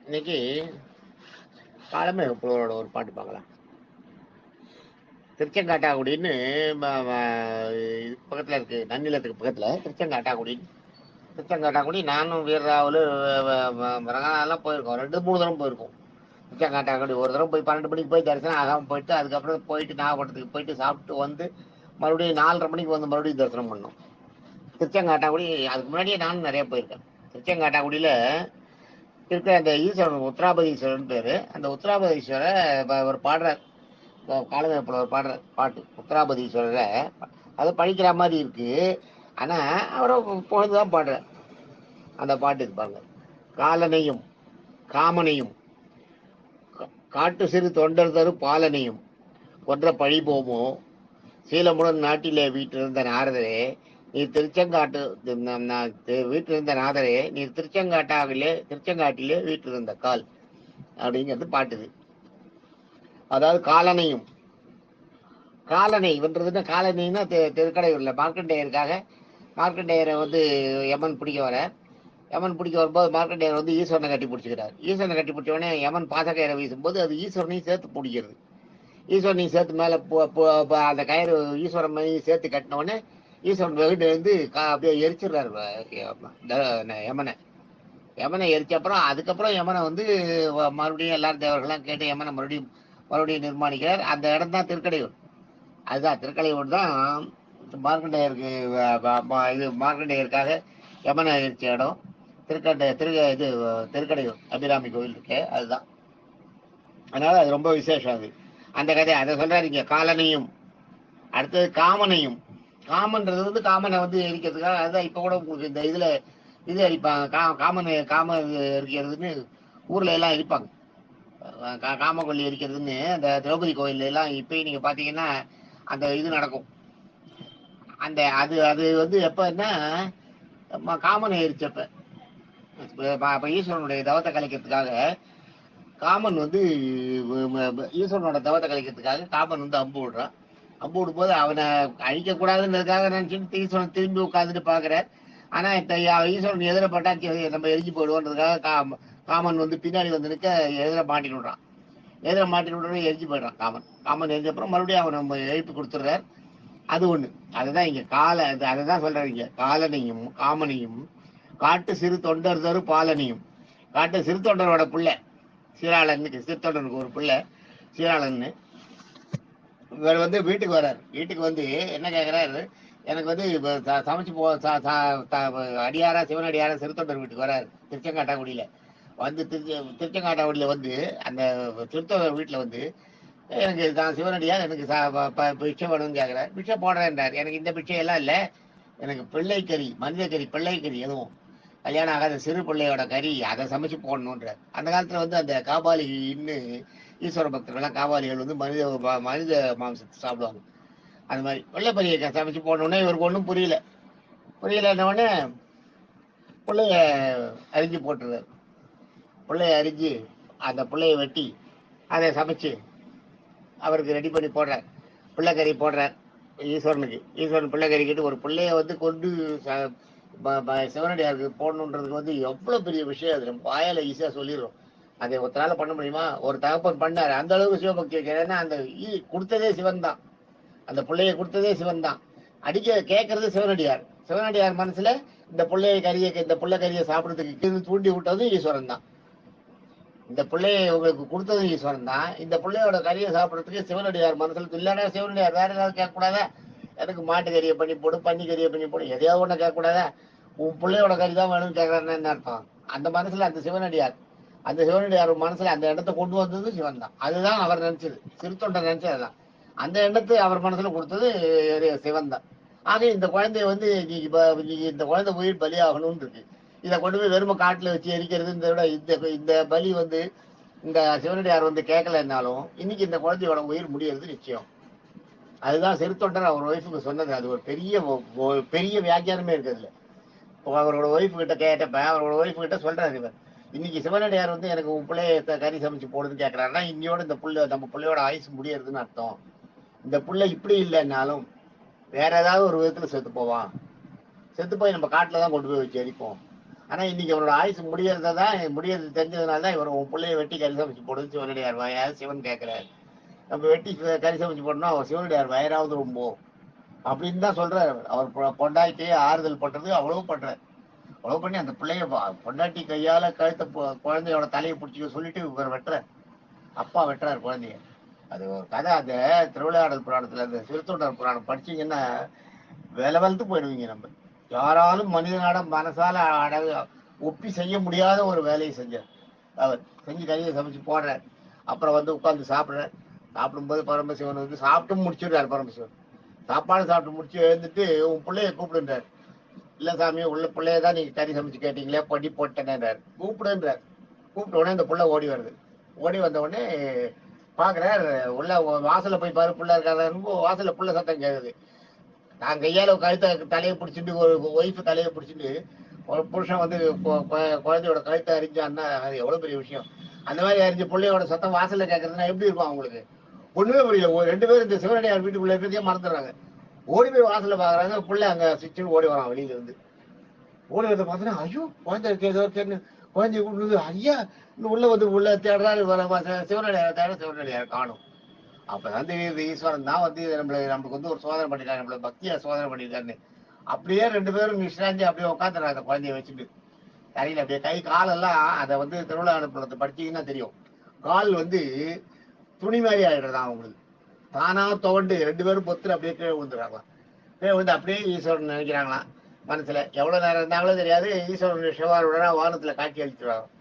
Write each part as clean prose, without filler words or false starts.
இன்னைக்கு காலமே புலவரோட ஒரு பாட்டு பார்க்கலாம். திருச்செங்காட்டாக்குடின்னு இது பக்கத்தில் இருக்கு, நன்னிலத்துக்கு பக்கத்தில் திருச்செங்காட்டாக்குடின்னு. திருச்செங்காட்டாக்குடி நானும் வீரராவலு ரங்கநாதெல்லாம் போயிருக்கோம். 2-3 தரம் போயிருக்கோம். திருச்செங்காட்டாக்குடி ஒரு தரம் போய் 12 மணிக்கு போய் தரிசனம் ஆகாமல் போயிட்டு, அதுக்கப்புறம் போயிட்டு நாகப்பட்டினத்துக்கு போயிட்டு சாப்பிட்டு வந்து மறுபடியும் 4:30 மணிக்கு வந்து மறுபடியும் தரிசனம் பண்ணோம். திருச்செங்காட்டாக்குடி அதுக்கு முன்னாடியே நானும் நிறைய போயிருக்கேன். திருச்செங்காட்டாக்குடியில் இருக்கிற அந்த ஈஸ்வரன் உத்திராபதீஸ்வரன் பேரு. அந்த உத்திராபதீஸ்வரர் ஒரு பாடுறார், காலவேப்பில் ஒரு பாடுறார் பாட்டு உத்திராபதீஸ்வரரை. அது படிக்கிற மாதிரி இருக்கு, ஆனா அவரை பொழுதுதான் பாடுறார். அந்த பாட்டு இருப்பாங்க. காலனையும் காமனையும் காட்டு சிறு தொண்டர் தரு பாலனையும் கொன்ற பழி போமோ சீலமுடன் நாட்டிலே வீட்டிலிருந்த நாரதரே நீர் திருச்செங்காட்டு வீட்டிலிருந்த நாதரே நீர் திருச்செங்காட்டிலே வீட்டிலிருந்த கால் அப்படிங்கிறது பாட்டுது. அதாவது காலனையும் காலனை வென்றதுன்னா காலனைன்னா திருக்கடையூர்ல மார்க்கண்டேயரை வந்து யமன் பிடிக்க வர. யமன் பிடிக்க வரும்போது மார்க்கண்டேயர் வந்து ஈஸ்வரனை கட்டி பிடிச்சிக்கிறார். ஈஸ்வரனை கட்டி பிடிச்ச உடனே யமன் பாசக்கயிறை வீசும்போது அது ஈஸ்வரனையும் சேர்த்து பிடிக்கிறது. ஈஸ்வரனையும் சேர்த்து மேலே அந்த கயிறு ஈஸ்வரன் சேர்த்து கட்டின உடனே ஈஸ்வரன் வெகுட்டு வந்து அப்படியே எரிச்சிடுறாரு யமனை. யமனை எரிச்ச அப்புறம் அதுக்கப்புறம் யமனை வந்து மறுபடியும் எல்லாரும் தேவர்கள்லாம் கேட்டு யமனை மறுபடியும் நிர்மாணிக்கிறார். அந்த இடம் தான் திருக்கடையூர். அதுதான் திருக்கடையூர் தான் மார்க்கண்டேயருக்கு இது மார்க்கண்டேயருக்காக யமனை எரிச்ச இடம். திருக்கடையூர் அபிராமி கோவில் இருக்கு, அதுதான். அதனால அது ரொம்ப விசேஷம். அது அந்த கதை அதை சொல்றாருங்க. காலனையும் அடுத்தது காமனையும். காமன்றது வந்து காமனை வந்து எரிக்கிறதுக்காக. அதுதான் இப்ப கூட உங்களுக்கு இந்த இதுல இது அடிப்பாங்க, காம எரிக்கிறதுன்னு ஊர்ல எல்லாம் எரிப்பாங்க. காமக்கொல்லி எரிக்கிறதுன்னு அந்த திரௌபதி கோயில்ல எல்லாம் இப்பயும் நீங்க பாத்தீங்கன்னா அந்த இது நடக்கும். அந்த அது அது வந்து எப்பன்னா காமனை எரிச்சப்ப ஈஸ்வரனுடைய தவத்தை கலைக்கிறதுக்காக காமன் வந்து ஈஸ்வரனோட தவத்தை கலைக்கிறதுக்காக காமன் வந்து அம்பு விடுறான். அம்பு விடும்போது அவனை அழிக்க கூடாதுன்றதுக்காக நினைச்சுட்டு ஈஸ்வரன் திரும்பி உட்காந்துட்டு பாக்குறார். ஆனா ஈஸ்வரன் எதிரப்பட்டா நம்ம எரிஞ்சு போயிடுவோன்றதுக்காக காமன் வந்து பின்னாடி வந்து நிற்க எதிர மாட்டிட்டு விடுறான். எதிர மாட்டிட்டு விடுறோம், எரிஞ்சு போயிடுறான் காமன் எரிஞ்ச அப்புறம் மறுபடியும் அவன் நம்ம எழுப்பி கொடுத்துடுறார். அது ஒண்ணு. அதுதான் இங்க அதுதான் சொல்றாரு இங்க. காலனையும் காமனையும் காட்டு சிறு தொண்டர் தரு பாலனையும். காட்டு சிறு தொண்டரோட பிள்ளை சீராளனுக்கு, சிறு தொண்டனுக்கு ஒரு பிள்ளை சீராளன்னு. இவர் வந்து வீட்டுக்கு வர்றாரு. வீட்டுக்கு வந்து என்ன கேட்கிறாரு, எனக்கு வந்து சமைச்சு அடியாரா சிவனடியாரா சிறுத்தொண்டர் வீட்டுக்கு வர்றாரு. திருச்செங்காட்டாக்குடியில வந்து திருச்செங்காட்டாக்குடியில வந்து அந்த சிறுத்தொண்டர் வீட்டுல வந்து எனக்கு தான் சிவனடியார், எனக்கு பிச்சை வேணும்னு கேட்கிறார். பிச்சை போடுறேன்றார். எனக்கு இந்த பிச்சை எல்லாம் இல்லை, எனக்கு பிள்ளைக்கறி, மனித கறி, பிள்ளைக்கறி எதுவும் கல்யாணம் ஆகாத சிறு பிள்ளையோட கறி அதை சமைச்சு போடணுன்றார். அந்த காலத்துல வந்து அந்த காபாலின்னு ஈஸ்வர பக்தர்கள்லாம் காபாலிகள் வந்து மனித மாംசத்தை சாப்பிடுவாங்க. அது மாதிரி வெள்ளைப்பரிய சமைச்சு போடணுன்னே இவருக்கு ஒன்றும் புரியலன்னொடனே பிள்ளைய அரிஞ்சு போட்டுருவார். பிள்ளைய அரிஞ்சு அந்த பிள்ளைய வெட்டி அதை சமைச்சு அவருக்கு ரெடி பண்ணி போடுறார். பிள்ளைக்கறி போடுறார் ஈஸ்வரனுக்கு. ஈஸ்வரன் பிள்ளைக்கறி கேட்டு ஒரு பிள்ளைய வந்து கொண்டு சிவனடியாருக்கு போடணுன்றதுக்கு வந்து எவ்வளவு பெரிய விஷயம். அது நம்ம வாயால ஈஸியா சொல்லிடுறோம். அதை ஒருத்தரால பண்ண முடியுமா? ஒரு தகப்பன் பண்ணாரு, அந்த அளவுக்கு சிவபக்தி வைக்கிறார். ஏன்னா அந்த கொடுத்ததே சிவன் தான், அந்த பிள்ளைய கொடுத்ததே சிவன் தான். அடிக்க கேட்கறது சிவனடியார். சிவனடியார் மனசுல இந்த பிள்ளை கறியை சாப்பிடறதுக்கு தூண்டி விட்டதும் ஈஸ்வரன் தான். இந்த பிள்ளைய உங்களுக்கு கொடுத்ததும் ஈஸ்வரன் தான். இந்த பிள்ளையோட கறியை சாப்பிடறதுக்கு சிவனடியார் மனசுல இல்லைன்னா சிவனடியார் வேற ஏதாவது கேட்கக்கூடாதா? எனக்கு மாட்டு கறியை பண்ணி போடு, பன்னி கறியை பண்ணி போடு, எதையாவது ஒண்ணு கேட்கக்கூடாதா? உன் பிள்ளையோட கறி தான் வேணும்னு கேட்கறான்னு என்ன அர்த்தம்? அந்த மனசுல அந்த சிவனடியார் மனசுல அந்த இடத்த கொண்டு வந்தது சிவன் தான். அதுதான் அவர் நினைச்சது, சிறுத்தொண்டர் நினைச்சது அதுதான். அந்த எண்ணத்தை அவர் மனசுல கொடுத்தது சிவன் தான். ஆக இந்த குழந்தைய வந்து இந்த குழந்தை உயிர் பலியாகணும்னு இருக்கு. இதை கொண்டு போய் வெறும காட்டுல வச்சு எரிக்கிறது இந்த விட இந்த பலி வந்து இந்த சிவனடியார் வந்து கேட்கலன்னாலும் இன்னைக்கு இந்த குழந்தையோட உயிர் முடியறது நிச்சயம். அதுதான் சிறுத்தொண்டர் அவர் ஒய்ஃபுக்கு சொன்னது. அது ஒரு பெரிய வியாக்கியானமே இருக்கிறதுல. அவரோட ஒய்ஃபு கிட்ட கேட்டப்ப அவரோட ஒய்ஃபு கிட்ட சொல்றாரு இவர், இன்னைக்கு சிவனடியார் வந்து எனக்கு உன் பிள்ளைய கறி சமைச்சு போடுதுன்னு கேட்கறாருன்னா இன்னையோட இந்த நம்ம பிள்ளையோட ஆயுசு முடியறதுன்னு அர்த்தம். இந்த பிள்ளை இப்படி இல்லைன்னாலும் வேற ஏதாவது ஒரு விதத்துல செத்து போவான். செத்து போய் நம்ம காட்டுல தான் கொண்டு போய் வச்சு எரிப்போம். ஆனா இன்னைக்கு அவரோட ஆயுசு முடியறது தெரிஞ்சதுனால தான் இவர் உன் பிள்ளைய வெட்டி கறி சமைச்சு போடுன்னு சிவனடியார் வாயாவது சிவன் கேட்கிறாரு. நம்ம வெட்டி கறி சமைச்சு போடணும் அவர் சிவனடியார் வயிறாவது ரொம்ப அப்படின்னு தான் சொல்றாரு. அவர் பொண்டாட்டி ஆறுதல் பண்றது அவ்வளவு பண்றாரு. அவ்வளவு பண்ணி அந்த பிள்ளைய பொண்டாட்டி கையால குழந்தையோட தலையை பிடிச்சிக்க சொல்லிட்டு இவர் வெட்டுறாரு. அப்பா வெட்டுறாரு குழந்தைய. அது ஒரு கதை. அந்த திருவிளையாடல் புராணத்துல அந்த சிறுத்தொண்டர் புராணம் படிச்சீங்கன்னா வேலை வளர்த்து போயிடுவீங்க. நம்ம யாராலும் மனிதனாட மனசால ஒப்பி செய்ய முடியாத ஒரு வேலையை செஞ்சார் அவர். செஞ்சு கையை சமைச்சு போடுறார். அப்புறம் வந்து உட்காந்து சாப்பிட்றார். சாப்பிடும்போது பரமசிவன் வந்து சாப்பிட்டு முடிச்சிடுறாரு. பரமசிவன் சாப்பாடு சாப்பிட்டு முடிச்சு எழுந்துட்டு உன் பிள்ளைய கூப்பிடுன்றார். இல்ல சாமி உள்ள பிள்ளையதான் நீங்க கறி சமைச்சு கேட்டீங்களே பண்ணி போட்டேன்றார். கூப்பிடுன்றார். கூப்பிட்ட உடனே இந்த பிள்ளை ஓடி வருது. ஓடி வந்த உடனே பாக்குறார் உள்ள வாசல்ல போய் பாரு புள்ள இருக்காரு. வாசல்ல புள்ள சத்தம் கேக்குது. நான் கையால கழுத்தை தலையை பிடிச்சிட்டு ஒரு ஒய்ஃபு தலையை பிடிச்சிட்டு ஒரு புருஷன் வந்து குழந்தையோட கழுத்தை அறிஞ்சான்னா அது எவ்வளவு பெரிய விஷயம். அந்த மாதிரி அறிஞ்ச பிள்ளையோட சத்தம் வாசல்ல கேட்கறதுன்னா எப்படி இருக்கும் அவங்களுக்கு? ஒண்ணுமே புரியல. ரெண்டு பேரும் இந்த சிவனடியார் வீட்டுக்குள்ள இருக்கிறதே மறந்துடுறாங்க. ஓடி போய் வாசல்ல பாக்குறாங்க. பிள்ளை அங்க சிச்சுன்னு ஓடி வரான் வெளியில இருந்து. ஓடி வந்து பார்த்தோன்னா ஐயோ குழந்தை இருக்கு ஏதோ இருக்குன்னு குழந்தைய கூப்பிடுது. ஐயா இன்னும் உள்ள வந்து உள்ள தேடுறாரு. சிவனடியார் தேட சிவனடியார் காணும். அப்பதான் தெரியுது ஈஸ்வரன் தான் வந்து நமக்கு வந்து ஒரு சோதனை பண்ணிருக்காரு. நம்மள பக்தியா சோதனை பண்ணிருக்காருன்னு. அப்படியே ரெண்டு பேரும் நிஷ்டாஞ்சி அப்படியே உட்காந்துறாங்க அந்த குழந்தைய வச்சுட்டு தரையில. அப்படியே கை காலெல்லாம் அதை வந்து திருவிழா படிச்சீங்கன்னா தெரியும். கால் வந்து துணி மாதிரி ஆயிடுறதான் அவங்களுக்கு. தானா துவண்டு ரெண்டு பேரும் பொத்துல அப்படியே கீழே விழுந்துடுறாங்களாம். கீழே விழுந்து அப்படியே ஈஸ்வரன் நினைக்கிறாங்களாம் மனசுல. எவ்வளவு நேரம் இருந்தாங்களோ தெரியாது. ஈஸ்வரன் சிவாரோட வானத்துல காட்சி அளிக்கிறாராம்.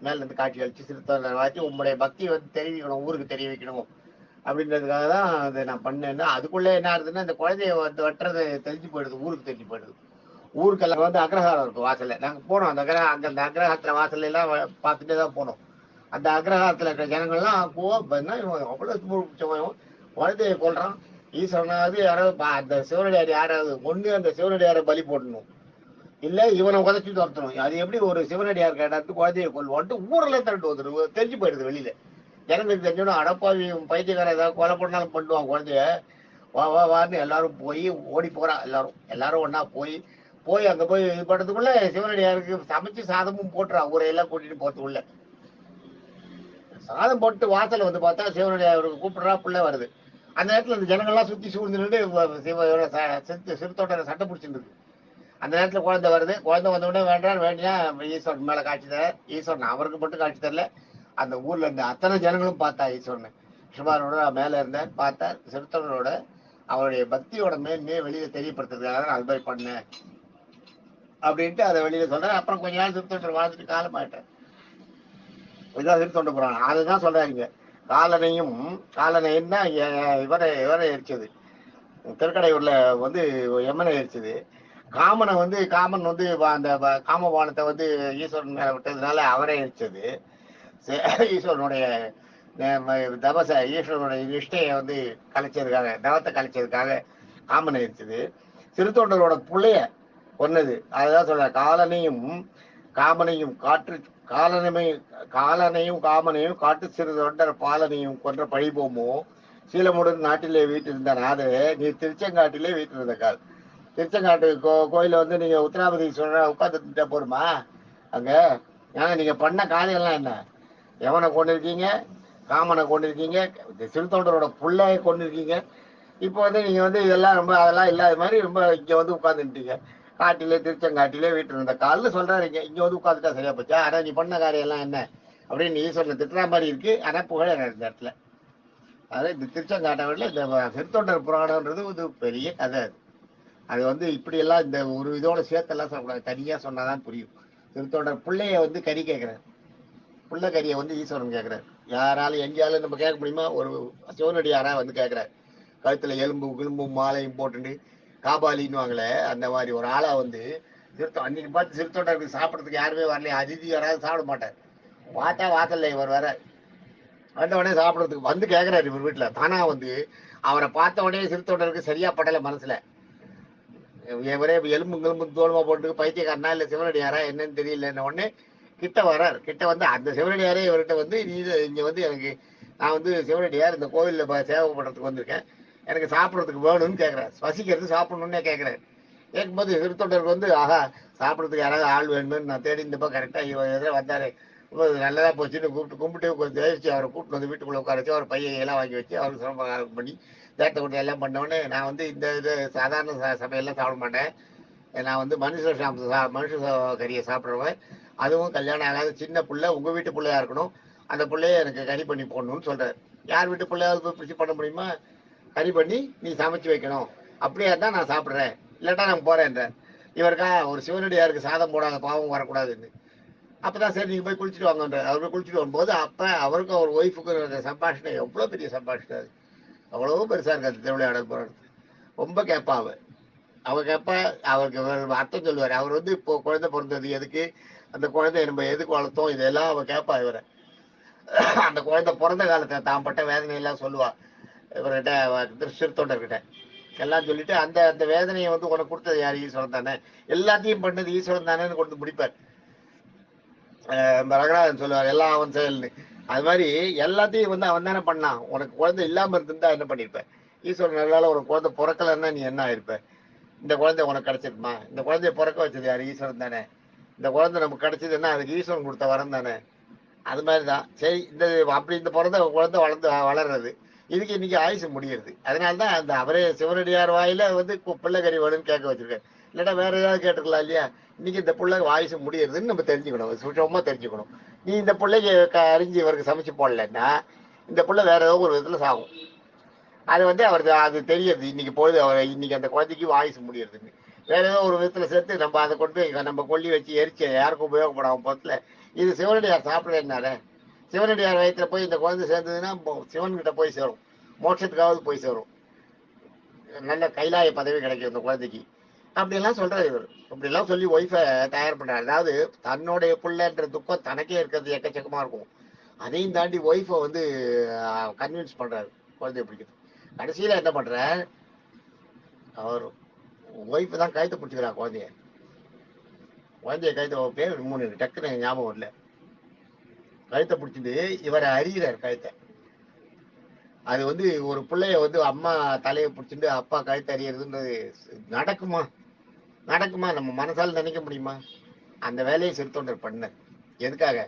மேல இருந்து காட்சி அளிச்சு சிறுத்தொண்டர் வாத்தி உங்களுடைய பக்தியை வந்து தெரிவிக்கணும், ஊருக்கு தெரிய வைக்கணும் அப்படின்றதுக்காக தான் அதை நான் பண்ணேன்னா. அதுக்குள்ள என்ன ஆகுதுன்னா இந்த குழந்தைய வந்து வெட்டுறது தெரிஞ்சு போயிடுது. ஊருக்கு தெரிஞ்சு போயிடுது. ஊருக்கெல்லாம் வந்து அக்ரஹாரம் இருக்கும் வாசல்ல. நாங்க போனோம் அந்த அந்த அக்ரஹாரத்துல வாசல்ல எல்லாம் பார்த்துட்டே தான் போனோம். அந்த அக்ரஹாரத்துல இருக்கிற ஜனங்கள்லாம் அவ்வளவு குழந்தைய கொள்றான். ஈஸ்வரனாவது யாராவது அந்த சிவனடியார் யாராவது ஒண்ணு அந்த சிவனடியாரை பலி போடணும், இல்ல இவனை உதச்சி துரத்தணும். அது எப்படி ஒரு சிவனடியார் கேட்டாத்து குழந்தைய கொள்வான்ட்டு ஊர்ல தண்டு வந்துடும். தெரிஞ்சு போயிடுது வெளியில. ஜனங்களுக்கு தெரிஞ்சோன்னா அடப்பாவி பைத்தியக்காரன் ஏதாவது கொலை பண்ணாலும் பண்ணுவான் குழந்தைய. வா வா வான்னு எல்லாரும் போய் ஓடி போறா. எல்லாரும் ஒன்னா போய் அங்க போய் இது பண்றதுக்குள்ள சிவனடியாருக்கு சமைச்சு சாதமும் போட்டுறா. ஊரையெல்லாம் கூட்டிட்டு போறதுக்குள்ள சாதம் போட்டு வாசல் வந்து பார்த்தா சிவனடியாருக்கு கூப்பிடுறா. பிள்ளை வருது. அந்த நேரத்துல அந்த ஜனங்கள்லாம் சுத்தி சூழ்ந்து நின்று சிறுத்தோட்டரை சட்டை பிடிச்சிட்டு. அந்த நேரத்துல குழந்தை வருது. குழந்தை வந்த உடனே வேண்டியா ஈஸ்வரன் மேல காட்சி தர. ஈஸ்வரன் அவருக்கு மட்டும் காட்சி தரல, அந்த ஊர்ல இருந்த அத்தனை ஜனங்களும் பார்த்தா ஈஸ்வரன். சிவானோட மேல இருந்தார் பார்த்தார். சிறுத்தோட்டரோட அவருடைய பக்தியோட மேன்மையை வெளியில தெரியப்படுத்துறதுக்காக நான் அது மாதிரி பண்ணேன் அப்படின்ட்டு அதை வெளியில சொல்றேன். அப்புறம் கொஞ்ச நாள் சிறுத்தோட்டர் வாழ்ந்துட்டு காலமாயிட்டேன். இதான் சிறுத்தொண்ட புராணம். அதுதான் சொல்றாங்க. காலனைன்னா இவரை எரிச்சது. திருக்கடையூர்ல வந்து எம்மனை எரிச்சது. காமன் வந்து அந்த காமபானத்தை வந்து ஈஸ்வரன் மேல விட்டதுனால அவரை எரிச்சது. ஈஸ்வரனுடைய ஈஸ்வரனுடைய நிஷ்டையை வந்து கலைச்சதுக்காக, தவத்தை கலைச்சதுக்காக காமனை எரிச்சது. சிறுத்தொண்டரோட பிள்ளைய கொன்னது. அதுதான் சொல்ற. காலனையும் காமனையும் காட்டு சிறு தொண்டர் பாலனையும் கொன்ற பழிபோமோ சீலமுடன் நாட்டிலே வீட்டிருந்த நாதரே நீ திருச்செங்காட்டிலே வீட்டிருந்த கால். திருச்செங்காட்டு கோயில வந்து நீங்க உத்தராபதி சொல்ற உட்காந்துட்டா போருமா அங்க? ஏன்னா நீங்க பண்ண காரியெல்லாம் என்ன? எவனை கொண்டிருக்கீங்க? காமனை கொண்டிருக்கீங்க. சிறுத்தொண்டரோட புள்ளைய கொண்டிருக்கீங்க. இப்போ வந்து நீங்க வந்து இதெல்லாம் ரொம்ப அதெல்லாம் இல்லாத மாதிரி ரொம்ப இங்க வந்து உட்காந்துட்டீங்க. காட்டிலே திருச்செங்காட்டிலே வீட்டு இருந்த கால்னு சொல்றாரு. இங்க வந்து உட்காந்துட்டா சரியா போச்சா? ஆனா நீ பண்ண காரியம் எல்லாம் என்ன அப்படின்னு ஈஸ்வரன் திட்டுற மாதிரி இருக்கு. ஆனா புகழ இந்த இடத்துல அதாவது இந்த திருச்செங்காட்டை இந்த சிறுத்தொண்டர் புராணம்ன்றது ஒரு பெரிய கதை. அது வந்து இப்படி எல்லாம் இந்த ஒரு இதோட சேர்த்தெல்லாம் சொல்லக்கூடாது. தனியா சொன்னாதான் புரியும். சிறுத்தொண்டர் பிள்ளைய வந்து கறி கேட்கிறார். பிள்ளை கறியை வந்து ஈஸ்வரன் கேட்கிறார். யாராலும் எங்கேயாலும் நம்ம கேட்க முடியுமா? ஒரு சிவனடியாரா வந்து கேட்கிறார். கழுத்துல கிளும்பும் மாலையும் போட்டுட்டு காபாலின்னுவாங்களே அந்த மாதிரி ஒரு ஆளா வந்து அன்னைக்கு பார்த்து சிறுத்தொண்டருக்கு சாப்பிட்றதுக்கு யாருமே வரலையே. அதிதி யாராவது சாப்பிட மாட்டார். பார்த்தா வாசல்ல இவர் வர வந்த உடனே சாப்பிட்றதுக்கு வந்து கேட்கிறாரு இவர் வீட்டுல. தானா வந்து அவரை பார்த்த உடனே சிறுத்தொண்டருக்கு சரியா படல மனசுல. இவரே எலும்பு தோல்மா போட்டு பைத்தியக்காரனா இல்ல சிவனடியாரா என்னன்னு தெரியல. உடனே கிட்ட வர்றார். கிட்ட வந்து அந்த சிவனடியாரே இவர்கிட்ட வந்து இங்க வந்து எனக்கு நான் வந்து சிவனடியார் இந்த கோவில்ல சேவை பண்றதுக்கு வந்திருக்கேன், எனக்கு சாப்பிட்றதுக்கு வேணும்னு கேட்கிறார். வசிக்கிறது சாப்பிடணும்னே கேட்கிறாரு. கேட்கும்போது சிறுத்தொண்டருக்கு வந்து ஆஹா சாப்பிட்றதுக்கு யாராவது ஆள் வேணும்னு நான் தேடி இந்த பக்கம் கரெக்டாக எதிர வந்தார். நல்லதாக போச்சுன்னு கூப்பிட்டு கும்பிட்டு கொஞ்சம் தயிர்ச்சி அவரை கூப்பிட்டு வந்து வீட்டுக்குள்ளே உட்கார வச்சு அவர் பையன் எல்லாம் வாங்கி வச்சு அவருக்கு சிரமம் பண்ணி தேட்டை கொண்டு எல்லாம் பண்ணோடனே நான் வந்து இந்த இது சாதாரண சமையல்லாம் சாப்பிட மாட்டேன். நான் வந்து மனுஷ கறியை சாப்பிட்றவன். அதுவும் கல்யாணம் ஆகாத சின்ன பிள்ளை, உங்கள் வீட்டு பிள்ளையா இருக்கணும். அந்த பிள்ளைய எனக்கு கறி பண்ணி போடணும்னு சொல்கிறார். யார் வீட்டு பிள்ளையாவது போய் பிடிச்சி பண்ண முடியுமா? கறி பண்ணி நீ சமைச்சு வைக்கணும். அப்படியே தான் நான் சாப்பிட்றேன், இல்லாட்டா நான் போகிறேன்றார். இவருக்கா ஒரு சிவனடியாருக்கு சாதம் போடாத பாவம் வரக்கூடாதுன்னு. அப்பதான் சரி நீங்க போய் குளிச்சுட்டு வாங்கன்ற. அவர் போய் குளிச்சுட்டு வரும்போது அப்ப அவருக்கும் அவர் ஒய்ஃபுக்கும் சம்பாஷணை எவ்வளவு பெரிய சம்பாஷணை அது. அவ்வளவு பெருசா இருக்காது திருவிளையாடல் போறது. ரொம்ப கேட்பா அவ கேட்பா. அவருக்கு அர்த்தம் சொல்லுவாரு. அவர் வந்து இப்போ குழந்தை பிறந்தது எதுக்கு, அந்த குழந்தைய நம்ம எதுக்கு வளர்த்தோம், இதெல்லாம் அவ கேட்பா இவரை. அந்த குழந்தை பிறந்த காலத்துல தான் பட்ட வேதனையெல்லாம் சொல்லுவா இவர்கிட்ட, திருத்தொண்டர்கிட்ட எல்லாம் சொல்லிட்டு அந்த அந்த வேதனையை வந்து உனக்கு கொடுத்தது யார்? ஈஸ்வரன் தானே. எல்லாத்தையும் பண்ணது ஈஸ்வரன் தானேன்னு கொண்டு முடிப்பார். ரங்கநாதன் சொல்லுவார் எல்லாம் அவன் செயல்னு. அது மாதிரி எல்லாத்தையும் வந்து அவன் தானே பண்ணான். உனக்கு குழந்தை இல்லாம இருந்திருந்தா என்ன பண்ணிருப்ப? ஈஸ்வரன் நல்லால ஒரு குழந்தை பிறக்கலன்னா நீ என்ன ஆயிருப்ப? இந்த குழந்தை உனக்கு கிடைச்சிருக்குமா? இந்த குழந்தைய பிறக்க வச்சது யாரு? ஈஸ்வரன் தானே. இந்த குழந்தை நமக்கு கிடைச்சதுன்னா அதுக்கு ஈஸ்வரன் கொடுத்த வரம் தானே. அது மாதிரிதான் சரி இந்த அப்படி இந்த பிறந்த குழந்தை வளர்றது இதுக்கு இன்னைக்கு ஆயுசு முடியுது. அதனாலதான் அந்த அவரே சிவனடியார் வாயில வந்து பிள்ளைக்கறி வேணும்னு கேட்க வச்சிருக்கேன். இல்லைன்னா வேற ஏதாவது கேட்டுக்கலாம் இல்லையா? இன்னைக்கு இந்த பிள்ளை ஆயுசு முடியுதுன்னு நம்ம தெரிஞ்சுக்கணும், சுற்றமா தெரிஞ்சுக்கணும். நீ இந்த பிள்ளைக்கு அறிஞ்சு இவருக்கு சமைச்சு போடலன்னா இந்த பிள்ளை வேற ஏதோ ஒரு விதத்துல சாகும். அது வந்து அவருக்கு அது தெரியுது. இன்னைக்கு பொழுது அவர் இன்னைக்கு அந்த குழந்தைக்கு ஆயுசு முடியுதுன்னு வேற ஏதோ ஒரு விதத்துல சேர்த்து நம்ம அதை கொண்டு போய் நம்ம கொல்லி வச்சு எரிச்சு யாருக்கும் உபயோகப்படாம போத்துல இது சிவனடியார் சாப்பிடலன்னால சிவனடியார் வயிற்றுல போய் இந்த குழந்தை சேர்ந்ததுன்னா சிவன்கிட்ட போய் சேரும், மோட்சத்துக்காவது போய் சேரும், நல்ல கைலாய பதவி கிடைக்கும் இந்த குழந்தைக்கு. அப்படிலாம் சொல்றாரு இவர். அப்படிலாம் சொல்லி ஒய்ஃபை தயார் பண்றாரு. அதாவது தன்னுடைய பிள்ளைன்ற துக்கம் தனக்கே இருக்கிறது எக்கச்சக்கமா இருக்கும். அதையும் தாண்டி ஒய்ஃபை வந்து கன்வின்ஸ் பண்றாரு குழந்தைய பிடிக்கிறது. கடைசியில என்ன பண்ற, அவர் ஒய்ஃபு தான் கழுத்தை பிடிச்சிக்கிறா குழந்தைய. கழுத்தை பேர் 3 டக்குன்னு ஞாபகம் இல்லை. கழுத்தை பிடிச்சிட்டு இவரை அறிகிறார் கழுத்தை. அது வந்து ஒரு பிள்ளைய வந்து அம்மா தலையை பிடிச்சிட்டு அப்பா கழுத்தை அறியறதுன்றது நடக்குமா? நம்ம மனசால நினைக்க முடியுமா? அந்த வேலையை சிறுத்தொண்டர் பண்ண எதுக்காக?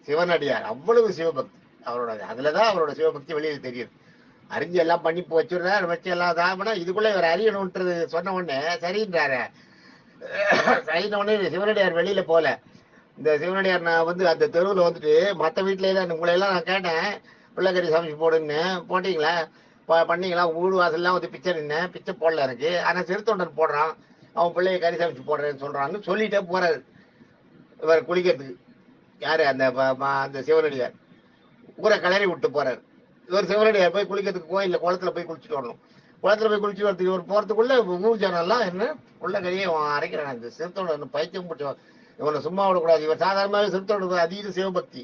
சிவனடியார் அவ்வளவு சிவபக்தி அவரோட. அதுலதான் அவரோட சிவபக்தி வெளியில் தெரியுது. அறிஞ்சு எல்லாம் பண்ணி வச்சுடுறாரு, வச்சு எல்லாம் தாபனா இதுக்குள்ள இவர் அறியணும்ன்றது சொன்ன உடனே சரின்றாரு. சரின உடனே சிவனடியார் வெளியில போல. இந்த சிவனடியார் நான் வந்து அந்த தெருவில் வந்துட்டு மற்ற வீட்டிலே தான் உங்களை எல்லாம் நான் கேட்டேன் பிள்ளைக்கறி சமைச்சு போடுன்னு, போட்டீங்களா? பண்ணீங்களா? ஊடு வாசல்லாம் வந்து பிச்சை நின்னேன், பிச்சை போடல எனக்கு. ஆனால் சிறுத்தொண்டன் போடுறான், அவன் பிள்ளைய கறி சமைச்சு போடுறேன்னு சொல்றான்னு சொல்லிட்டே போறாரு இவர் குளிக்கிறதுக்கு. யாரு? அந்த சிவனடியார் ஊரை கிளறி விட்டு போறாரு. இவர் சிவனடியார் போய் குளிக்கிறதுக்கு கோயில்ல குளத்துல போய் குளிச்சுட்டு வரணும். குளத்துல போய் குளிச்சுட்டு வரதுக்கு இவர் போறதுக்குள்ள ஊர் ஜனம்லாம் என்ன உள்ள கறியை அரைக்கிறான். அந்த சிறுத்தொண்டன் பைத்தியம் பிடிச்சவன். இவனை சும்மா விடக்கூடாது. இவர் சாதாரணமாகவே சிறுத்தொண்டன் அதீத சிவபக்தி.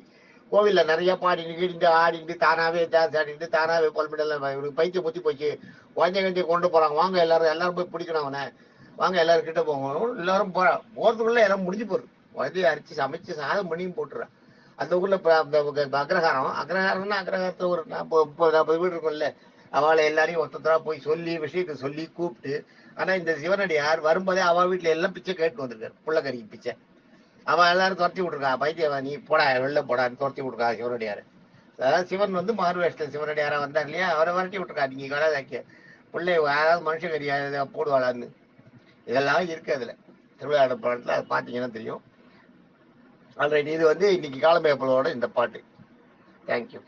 கோவில்ல நிறைய பாடிட்டு கீடிட்டு ஆடிட்டு தானாவே டான்ஸ் ஆடிட்டு தானாவே பொல்மிடலாம். இவருக்கு பைத்தியம் புத்தி போச்சு. குழந்தை கொண்டு போறாங்க. வாங்க எல்லாரும் போய் பிடிக்கணும் அவனை, வாங்க எல்லாரும் கிட்ட போகணும். எல்லாரும் போறதுக்குள்ள எல்லாம் முடிஞ்சு போகுது. குழந்தைய அரிச்சு சமைச்சு சாதம் பண்ணியும் போட்டுறான். அந்த ஊர்ல அக்ரஹாரம்னா அக்ரஹாரத்துல ஒரு 40 வீடு இருக்கும்ல, அவளை எல்லாரையும் ஒருத்தரா போய் சொல்லி விஷயத்தை சொல்லி கூப்பிட்டு. ஆனா இந்த சிவனடியார் வரும்போதே அவ வீட்டுல எல்லாம் பிச்சை கேட்டு வந்திருக்காரு, புள்ளக்கறிக்கு பிச்சை. அவன் எல்லாரும் துரத்தி விட்டுருக்கா. பைத்தியவா நீ போடா வெளில போடான்னு துரத்தி விட்டுருக்கா சிவனடியாரு. அதாவது சிவன் வந்து மாறுவேஷத்துல சிவனடியாரா வந்தார் இல்லையா, அவரை விரட்டி விட்டுருக்கா. நீங்க கடாதாக்கிய பிள்ளை யாராவது மனுஷகரி போடுவாளான்னு. இதெல்லாம் இருக்கு அதுல திருவிளையாடல் பாடத்துல. அதை பார்த்தீங்கன்னா தெரியும். ஆல்ரைட். இது வந்து இன்னைக்கு காலமேப்பலோட இந்த பாட்டு. தேங்க்யூ.